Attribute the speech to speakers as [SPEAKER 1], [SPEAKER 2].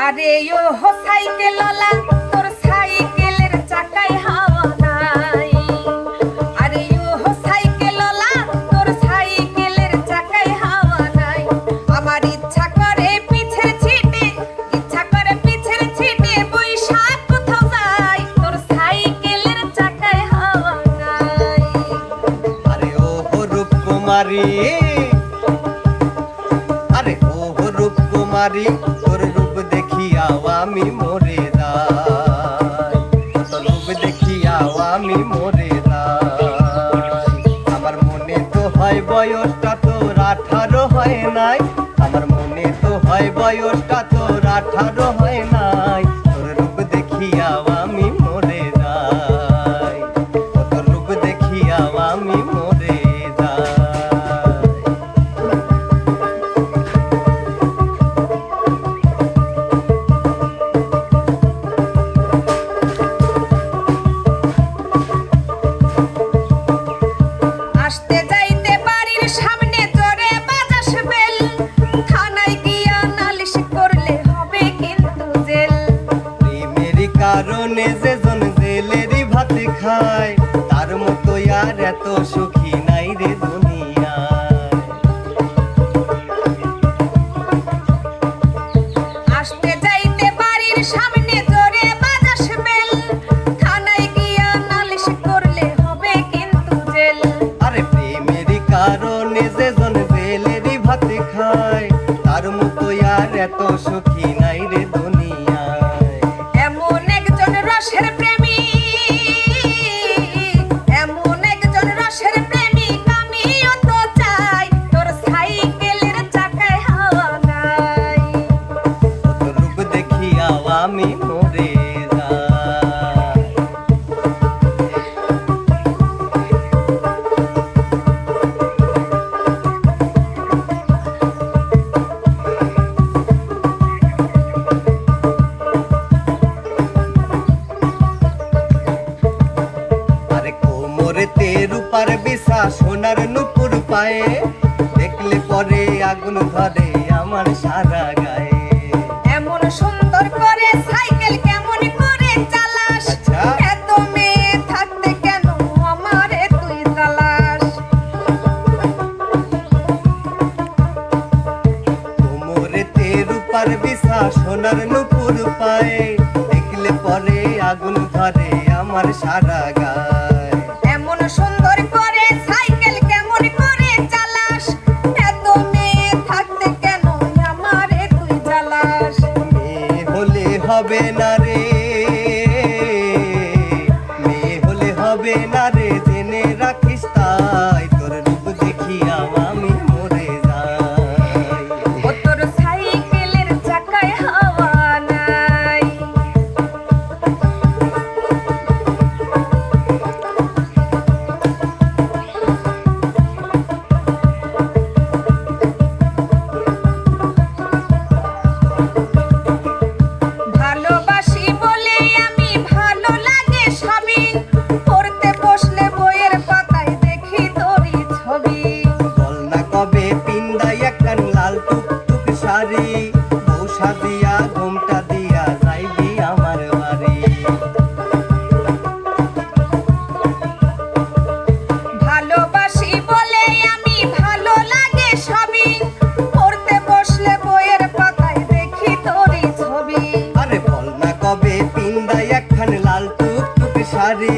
[SPEAKER 1] আরে ও সাইকেলওয়ালা তোর সাইকেলের চাকায় হাওয়া নাই। আরে ও সাইকেলওয়ালা তোর সাইকেলের চাকায় হাওয়া নাই। আমার ইচ্ছা করে পিছের ছিটে বৈশাখ কোথাও যাই, তোর সাইকেলের চাকায় হাওয়া নাই।
[SPEAKER 2] আরে ও রূপকুমারী, আরে ও রূপকুমারী, তোর রূপ দেখিয়াও আমি মরে যাই, তোর রূপ দেখিয়াও আমি মরে যাই। আমার মনে তো হয় বয়সটা তোর 18 হয় নাই, আমার মনে তো হয় বয়সটা তোর 18 হয় নাই। তোর রূপ দেখিয়াও আমি মরে যাই, তোর রূপ দেখিয়াও আমি মরে যাই।
[SPEAKER 1] আসতে যাইতে বাড়ির সামনে জোরে বাজাস বেল, থানায় গিয়া নালিশ করলে হবে কিন্তু জেল।
[SPEAKER 2] প্রেমের কারণে যেজন জেলেরই ভাত খায়, তার মতো আর এত সুখী নাই রে দুনিয়ায়।
[SPEAKER 1] আসতে যাইতে বাড়ির সামনে জোরে বাজাস বেল, থানায় গিয়া নালিশ করলে হবে কিন্তু জেল।
[SPEAKER 2] আরে প্রেমের কারণে যেজন জেলেরই ভাত খায়, তার মতো আর এত সুখী নাই রে দুনিয়ায়।
[SPEAKER 1] এমন একজন রসের প্রেমী, এমন একজন রসের প্রেমিক আমিও তো চাই, তোর সাইকেলের চাকায় হাওয়া নাই।
[SPEAKER 2] তোর রূপ দেখিয়াও আমি মরে যাই। আরে কোমরেতে রূপার বিছা, সোনার নুপুর পায়ে, দেখলে পরে আগুন ধরে আমার সারা গায়ে।
[SPEAKER 1] এমন সুন্দর করে সাইকেল কেমন করে চালাস,
[SPEAKER 2] আচ্ছা।
[SPEAKER 1] এত মেয়ে থাকতে কেন আমারে তুই জ্বালাস।
[SPEAKER 2] কোমরেতে রূপার বিছা, সোনার নুপুর পায়ে, দেখলে পরে আগুন ধরে আমার সারা গায়ে।
[SPEAKER 1] এমন সুন্দর করে সাইকেল কেমন করে চালাস, এত মেয়ে থাকতে কেন আমারে তুই জ্বালাস।
[SPEAKER 2] মেয়ে হলে হবে না রে, মেয়ে হলে হবে না রে, জেনে রাখিস তাই, তোর রূপ দেখিয়াও আমি মরে যাই।
[SPEAKER 1] ও তোর সাইকেলের চাকায় হাওয়া নাই। ভালোবাসি বলে আমি ভালো লাগে সবই, পড়তে বসলে বইয়ের পাতায় দেখি তোরই ছবি।
[SPEAKER 2] বল না কবে পিন্দাই একখান লাল টুকটুক শাড়ি, বউ সাজিয়া ঘুমটা দিয়া যাইবি আমার বাড়ি।
[SPEAKER 1] ভালোবাসি বলে আমি ভালো লাগে সবই, পড়তে বসলে বইয়ের পাতায় দেখি তোরই ছবি।
[SPEAKER 2] আরে বল না কবে পিন্দাই একখান লাল টুকটুক শাড়ি,